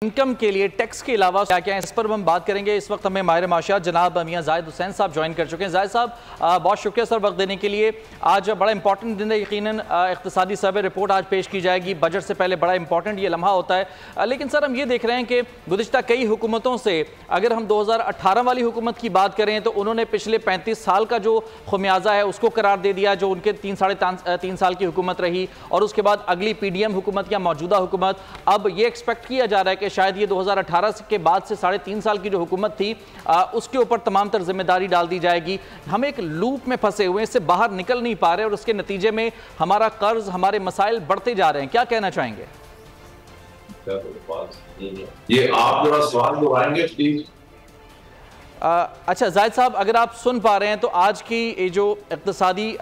Income के लिए tax के अलावा क्या क्या है, इस पर हम बात करेंगे। इस वक्त हमें माहिर माशियात जनाब मियां जाहिद हुसैन साहब ज्वाइन कर चुके हैं। जाहिद साहब, बहुत शुक्रिया सर वक्त देने के लिए। आज बड़ा इंपॉर्टेंट दिन है, यकीनन इक़्तिसादी सर्वे रिपोर्ट आज पेश की जाएगी। बजट से पहले बड़ा इंपॉर्टेंट ये लम्हा होता है। लेकिन सर हम ये देख रहे हैं कि गुज़िश्ता कई हुकूमतों से, अगर हम 2018 वाली हुकूमत की बात करें तो उन्होंने पिछले 35 साल का जो खुमियाजा है उसको करार दे दिया, जो उनके 3 साल की हुकूमत रही। और उसके बाद अगली PDM हुकूमत या मौजूदा हुकूमत, अब ये एक्सपेक्ट किया जा रहा है कि शायद ये 2018 के बाद से 3.5 साल की जो हुकूमत थी उसके ऊपर तमाम तर जिम्मेदारी डाल दी जाएगी। हम एक लूप में फंसे हुए हैं, इससे बाहर निकल नहीं पा रहे और उसके नतीजे में हमारा कर्ज, हमारे मसाइल बढ़ते जा रहे हैं। क्या कहना चाहेंगे? ये आप जरा सवाल दोहराएंगे प्लीज। अच्छा जाहिद साहब, अगर आप सुन पा रहे हैं तो आज की जो इक़्तिसादी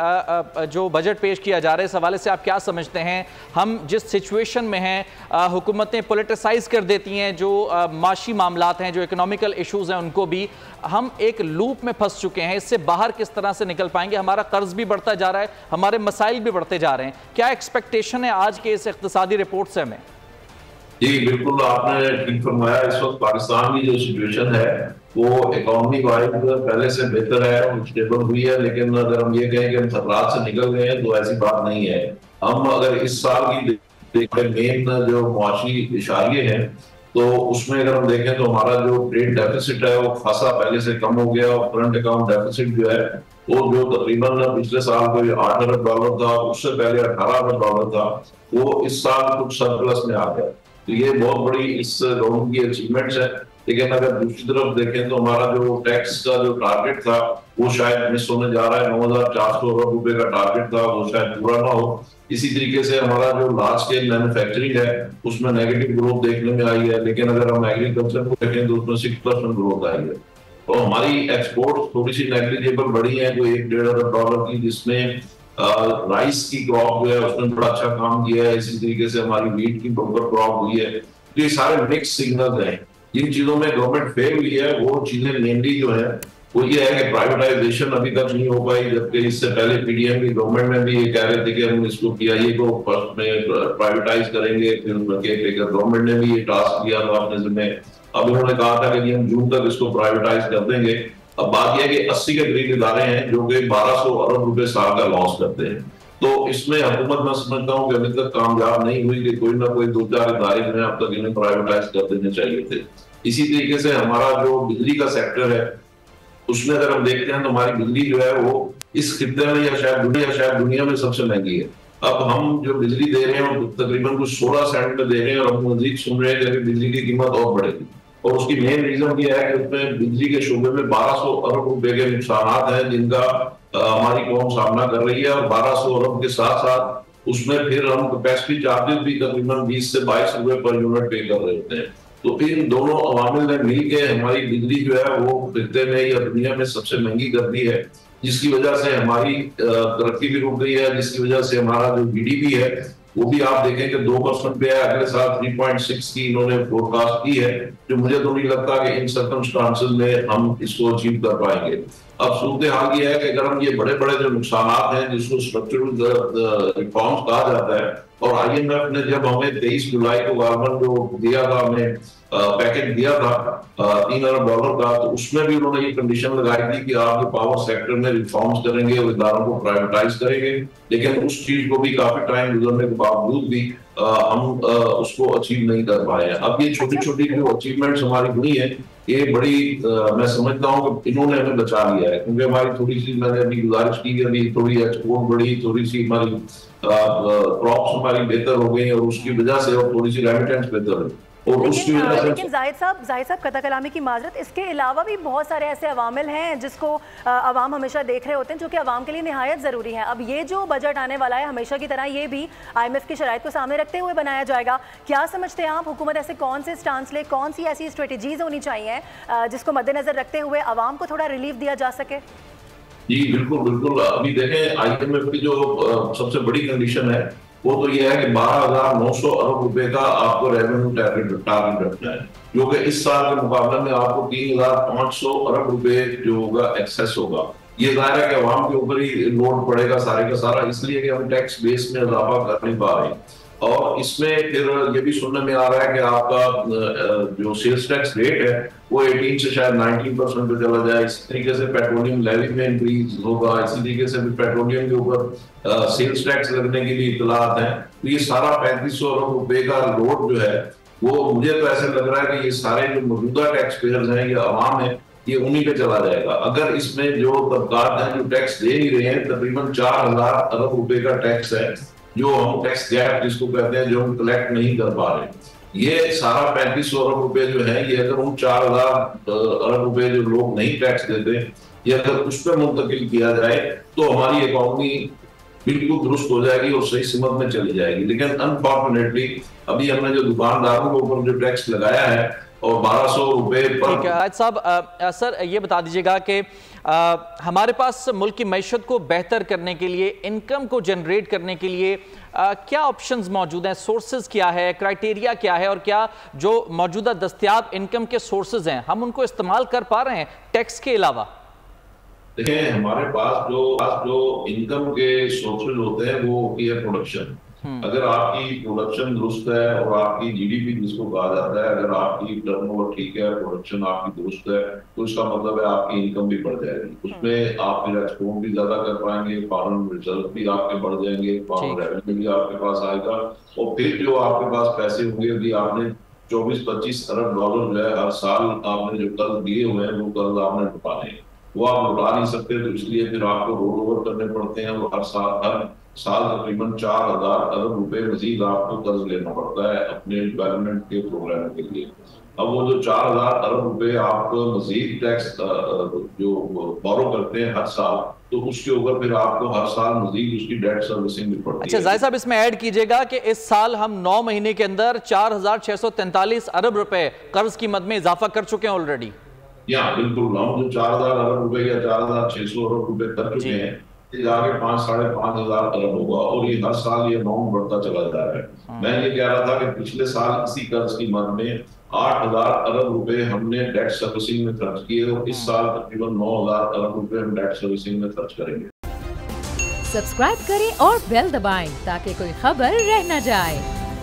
जो बजट पेश किया जा रहा है, इस हवाले से आप क्या समझते हैं? हम जिस सिचुएशन में हैं, हुकूमतें पोलिटिसाइज कर देती हैं जो माशी मामलात हैं, जो इकोनॉमिकल इशूज़ हैं, उनको भी हम एक लूप में फंस चुके हैं। इससे बाहर किस तरह से निकल पाएंगे? हमारा कर्ज भी बढ़ता जा रहा है, हमारे मसाइल भी बढ़ते जा रहे हैं। क्या एक्सपेक्टेशन है आज के इस इक़्तिसादी रिपोर्ट से हमें? जी बिल्कुल, आपने ठीक फरमाया। इस वक्त पाकिस्तान की जो सिचुएशन है वो इकोनॉमी वाइज पहले से बेहतर है, स्टेबल हुई है। लेकिन अगर हम ये कहें कि हम खतरात से निकल गए हैं तो ऐसी बात नहीं है। हम अगर इस साल की मेन जो मुआशी इशारे हैं तो उसमें अगर हम देखें तो हमारा जो ट्रेड डेफिसिट है वो खासा पहले से कम हो गया। और करंट अकाउंट डेफिसिट जो है वो जो तकरीबन पिछले साल कोई $8 अरब था, उससे पहले $18 अरब था, वो इस साल कुछ सरप्लस में आ गया। तो ये बहुत बड़ी इस गवर्नमेंट की अचीवमेंट्स है। लेकिन अगर दूसरी तरफ देखें तो हमारा जो टैक्स का जो टारगेट था वो शायद मिस होने जा रहा है। 9,400 अरब रुपए का टारगेट था, वो शायद पूरा ना हो। इसी तरीके से हमारा जो लार्ज स्केल मैन्युफैक्चरिंग है उसमें नेगेटिव ग्रोथ देखने में आई है। लेकिन अगर हम एग्रीकल्चर को देखें तो उसमें 6% ग्रोथ आई है। तो हमारी एक्सपोर्ट थोड़ी सी नेग्लिजिबल बढ़ी है, कोई $1-1.5 अरब की, जिसमें राइस की क्रॉप जो है उसने बड़ा अच्छा काम किया है। इसी तरीके से हमारी वीट की प्रॉपर क्रॉप हुई है। तो ये सारे मिक्स सिग्नल हैं। जिन चीजों में गवर्नमेंट फेल हुई है वो चीजें मेनली जो है वो ये है कि प्राइवेटाइजेशन अभी तक नहीं हो पाई। जबकि इससे पहले PDM की गवर्नमेंट में भी ये कह रहे थे कि हम इसको PIA को फर्स्ट में प्राइवेटाइज करेंगे, फिर लेकर गवर्नमेंट ने भी ये टास्क लिया था अपने जिम्मे। अब उन्होंने कहा था कि हम जून तक इसको प्राइवेटाइज कर देंगे। अब बात यह है कि 80 के करीब इदारे हैं जो कि 1200 अरब रुपए साल का लॉस करते हैं। तो इसमें हुकूमत मैं समझता हूँ कि अभी तक कामयाब नहीं हुई कि कोई ना कोई 2-4 इदारे जो है अब तक इन्हें प्राइवेटाइज कर देने चाहिए थे। इसी तरीके से हमारा जो बिजली का सेक्टर है उसमें अगर हम देखते हैं तो हमारी बिजली जो है वो इस खित्ते में या शायद दुनिया में सबसे महंगी है। अब हम जो बिजली दे रहे हैं वो तकरीबन कुछ 16 सेंट में दे रहे हैं और हम मजीद सुन रहे हैं कि बिजली की कीमत और बढ़ेगी। और उसकी मेन रीजन ये है कि उसमें बिजली के शोबे में 1200 अरब रुपए के नुकसान हैं जिनका हमारी कौम सामना कर रही है। और 1200 अरब के साथ साथ उसमें फिर हम कैपेसिटी चार्जेस भी तकरीबन 20 से 22 रुपए पर यूनिट पे कर रहे होते हैं। तो इन दोनों अवामिल ने मिलकर हमारी बिजली जो है वो खित्ते में या दुनिया में सबसे महंगी कर दी है, जिसकी वजह से हमारी तरक्की भी रुक गई है, जिसकी वजह से हमारा जो GDP है वो भी आप देखें कि 2% पे है। अगले साल 3.6 की इन्होंने फोरकास्ट की है, जो मुझे तो नहीं लगता कि इन सर्कमस्टांसेस में हम इसको अचीव कर पाएंगे। अब सूरत हाल ये है कि अगर हम ये बड़े बड़े जो नुकसान हैं जिसको स्ट्रक्चरल रिफॉर्म्स कहा जाता है, और IMF ने जब हमें 23 जुलाई को गारमेंट जो दिया था, हमें पैकेज दिया था $3 अरब का, तो उसमें भी उन्होंने ये कंडीशन लगाई थी कि आप पावर सेक्टर में रिफॉर्म्स करेंगे और इदारों को प्राइवेटाइज करेंगे। लेकिन उस चीज को भी काफी टाइम गुजरने के बावजूद भी हम उसको अचीव नहीं कर पाए हैं। अब ये छोटी छोटी जो अचीवमेंट्स हमारी हुई है ये बड़ी मैं समझता हूँ कि इन्होंने हमें बचा लिया है। क्योंकि हमारी थोड़ी सी, मैंने अभी गुजारिश की कि अभी थोड़ी एक्सपोर्ट बढ़ी, थोड़ी सी हमारी क्रॉप्स हमारी बेहतर हो गई और उसकी वजह से और थोड़ी सी रेमिटेंस बेहतर हुई। लेकिन जाहिद साहब कता कलामी की माजरत, इसके अलावा भी बहुत सारे ऐसे अवामिल हैं जिसको अवाम हमेशा देख रहे होते हैं, जो कि अवाम के लिए निहायत ज़रूरी है। अब ये जो बजट आने वाला है हमेशा की तरह ये भी IMF की शराइत को सामने रखते हुए बनाया जाएगा। क्या समझते हैं आप, हुकूमत ऐसे कौन से स्टांस ले, कौन सी ऐसी स्ट्रेटजीज होनी चाहिए जिसको मद्देनजर रखते हुए अवाम को थोड़ा रिलीफ दिया जा सके? जी बिल्कुल बिल्कुल। अभी देखें IMF की जो सबसे बड़ी कंडीशन है वो तो ये है कि 12,900 अरब रुपए का आपको रेवेन्यू टारगेट रखना है, जो कि इस साल के मुकाबले में आपको 3,500 अरब रुपए जो होगा एक्सेस होगा। ये जाहिर है कि अवाम के ऊपर ही लोड पड़ेगा सारे का सारा, इसलिए कि हम टैक्स बेस में इजाफा कर नहीं पा रहे हैं। और इसमें फिर ये भी सुनने में आ रहा है कि आपका जो सेल्स टैक्स रेट है वो 18 से शायद 19% पे चला जाए। इसी तरीके से पेट्रोलियम लेवी में इंक्रीज होगा, इसी तरीके से भी पेट्रोलियम के ऊपर सेल्स टैक्स लगने के लिए इत्तलात हैं। तो ये सारा 3500 अरब रुपए का लोड जो है वो मुझे तो ऐसे लग रहा है कि ये सारे जो मौजूदा टैक्स पेयर्स हैं या अवाम है ये उन्हीं पे चला जाएगा। अगर इसमें जो तबकात हैं जो टैक्स दे नहीं रहे हैं, तकरीबन 4000 अरब रुपए का टैक्स है जो हम टैक्स गैप जिसको कहते हैं, जो हम कलेक्ट नहीं कर पा रहे, ये सारा 3500 अरब रुपए जो है ये अगर उन 4000 अरब रुपए जो लोग नहीं टैक्स देते ये अगर उस पर मुंतकिल किया जाए तो हमारी इकोनॉमी बिल्कुल दुरुस्त हो जाएगी और सही सिमत में चली जाएगी। लेकिन अनफॉर्चुनेटली अभी हमने जो दुकानदारों के ऊपर जो टैक्स लगाया है और 1200 रुपए पर। साहब सर ये बता दीजिएगा कि हमारे पास मुल्क की मैशत को बेहतर करने के लिए, इनकम को जनरेट करने के लिए क्या ऑप्शंस मौजूद हैं, सोर्सेज क्या है, क्राइटेरिया क्या है और क्या जो मौजूदा दस्तयाब इनकम के सोर्सेज हैं हम उनको इस्तेमाल कर पा रहे हैं टैक्स के अलावा? देखिए हमारे पास जो इनकम के सोर्सेज होते हैं वो होती है प्रोडक्शन। अगर आपकी प्रोडक्शन दुरुस्त है और आपकी जीडीपी जिसको कहा जाता है, अगर आपकी टर्नओवर ठीक है, प्रोडक्शन आपकी दुरुस्त है, तो इसका मतलब है आपकी इनकम भी बढ़ जाएगी। उसमें आप फिर एक्सपोर्ट भी ज्यादा कर पाएंगे, फॉरेन रिजर्व भी आपके बढ़ जाएंगे, फॉरेन रेवेन्यू भी आपके पास आएगा और फिर जो आपके पास पैसे होंगे, अभी आपने 24-25 अरब डॉलर जो है हर साल आपने जो कर्ज दिए हुए हैं वो कर्ज आपने लौटाने हैं, वो आप लौटा नहीं सकते, तो इसलिए फिर आपको रोल ओवर करने पड़ते हैं और हर साल तकरीबन 4000 अरब रुपए मजीद आपको कर्ज लेना पड़ता है अपने डेवलपमेंट के प्रोग्राम के लिए। अब वो जो 4000 अरब रुपए आप मजीद टैक्स जो बोरो करते हैं हर साल, तो उसके ऊपर फिर आपको हर साल मजीद उसकी डेट सर्विसिंग भी पड़ती है। अच्छा जाहिद साहब इसमें ऐड कीजिएगा कि इस साल हम 9 महीने के अंदर 4643 अरब रुपए कर्ज की मद में इजाफा कर चुके हैं ऑलरेडी। या बिल्कुल, हम जो 4000 अरब रुपए या 4600 अरब रुपए कर चुके हैं, आगे 5-5.5 अरब होगा और ये हर साल ये अमाउंट बढ़ता चला जा रहा है। मैं ये कह रहा था कि पिछले साल इसी कर्ज की मद में 8000 अरब रुपए हमने डेट सर्विसिंग में खर्च किए और इस साल तकरीबन 9000 अरब रुपए हम डेट सर्विसिंग में खर्च करेंगे। सब्सक्राइब करें और बेल दबाएं ताकि कोई खबर रह न जाए।